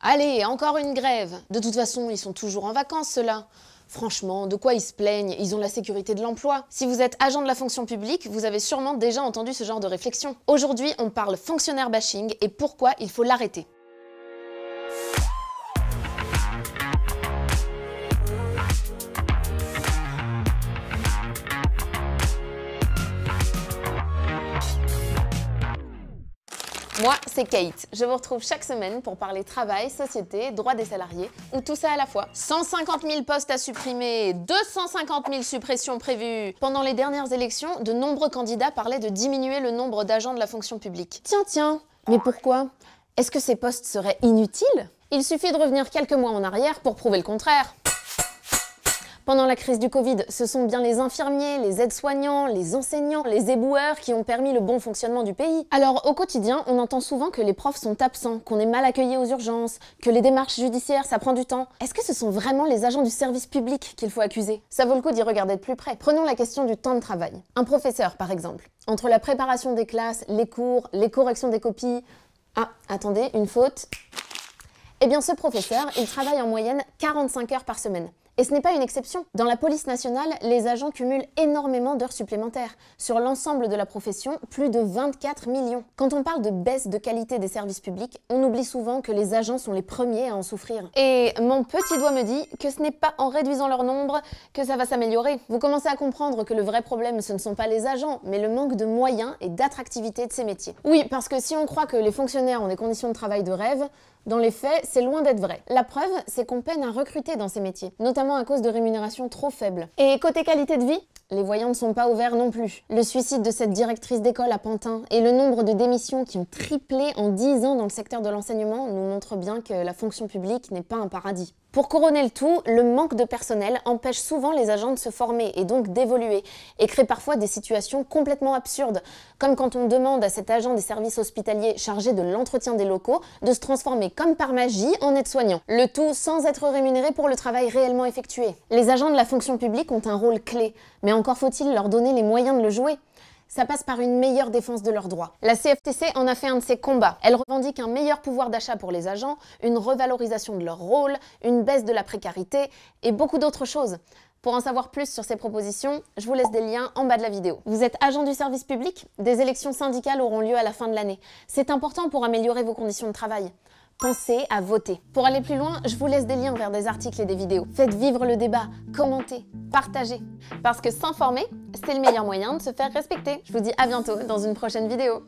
Allez, encore une grève. De toute façon, ils sont toujours en vacances, ceux-là. Franchement, de quoi ils se plaignent? Ils ont la sécurité de l'emploi. Si vous êtes agent de la fonction publique, vous avez sûrement déjà entendu ce genre de réflexion. Aujourd'hui, on parle fonctionnaire bashing et pourquoi il faut l'arrêter. Moi, c'est Kate. Je vous retrouve chaque semaine pour parler travail, société, droits des salariés, ou tout ça à la fois. 150 000 postes à supprimer, 250 000 suppressions prévues. Pendant les dernières élections, de nombreux candidats parlaient de diminuer le nombre d'agents de la fonction publique. Tiens, mais pourquoi? Est-ce que ces postes seraient inutiles? Il suffit de revenir quelques mois en arrière pour prouver le contraire. Pendant la crise du Covid, ce sont bien les infirmiers, les aides-soignants, les enseignants, les éboueurs qui ont permis le bon fonctionnement du pays. Alors au quotidien, on entend souvent que les profs sont absents, qu'on est mal accueillis aux urgences, que les démarches judiciaires, ça prend du temps. Est-ce que ce sont vraiment les agents du service public qu'il faut accuser? Ça vaut le coup d'y regarder de plus près. Prenons la question du temps de travail. Un professeur, par exemple. Entre la préparation des classes, les cours, les corrections des copies... Ah, attendez, une faute. Eh bien ce professeur, il travaille en moyenne 45 heures par semaine. Et ce n'est pas une exception. Dans la police nationale, les agents cumulent énormément d'heures supplémentaires. Sur l'ensemble de la profession, plus de 24 millions. Quand on parle de baisse de qualité des services publics, on oublie souvent que les agents sont les premiers à en souffrir. Et mon petit doigt me dit que ce n'est pas en réduisant leur nombre que ça va s'améliorer. Vous commencez à comprendre que le vrai problème, ce ne sont pas les agents, mais le manque de moyens et d'attractivité de ces métiers. Oui, parce que si on croit que les fonctionnaires ont des conditions de travail de rêve, dans les faits, c'est loin d'être vrai. La preuve, c'est qu'on peine à recruter dans ces métiers, notamment à cause de rémunérations trop faibles. Et côté qualité de vie, les voyants ne sont pas au vert non plus. Le suicide de cette directrice d'école à Pantin et le nombre de démissions qui ont triplé en 10 ans dans le secteur de l'enseignement nous montrent bien que la fonction publique n'est pas un paradis. Pour couronner le tout, le manque de personnel empêche souvent les agents de se former et donc d'évoluer et crée parfois des situations complètement absurdes, comme quand on demande à cet agent des services hospitaliers chargé de l'entretien des locaux de se transformer comme par magie en aide-soignant, le tout sans être rémunéré pour le travail réellement effectué. Les agents de la fonction publique ont un rôle clé, mais encore faut-il leur donner les moyens de le jouer. Ça passe par une meilleure défense de leurs droits. La CFTC en a fait un de ses combats. Elle revendique un meilleur pouvoir d'achat pour les agents, une revalorisation de leur rôle, une baisse de la précarité et beaucoup d'autres choses. Pour en savoir plus sur ces propositions, je vous laisse des liens en bas de la vidéo. Vous êtes agent du service public? Des élections syndicales auront lieu à la fin de l'année. C'est important pour améliorer vos conditions de travail. Pensez à voter. Pour aller plus loin, je vous laisse des liens vers des articles et des vidéos. Faites vivre le débat, commentez, partagez. Parce que s'informer, c'est le meilleur moyen de se faire respecter. Je vous dis à bientôt dans une prochaine vidéo.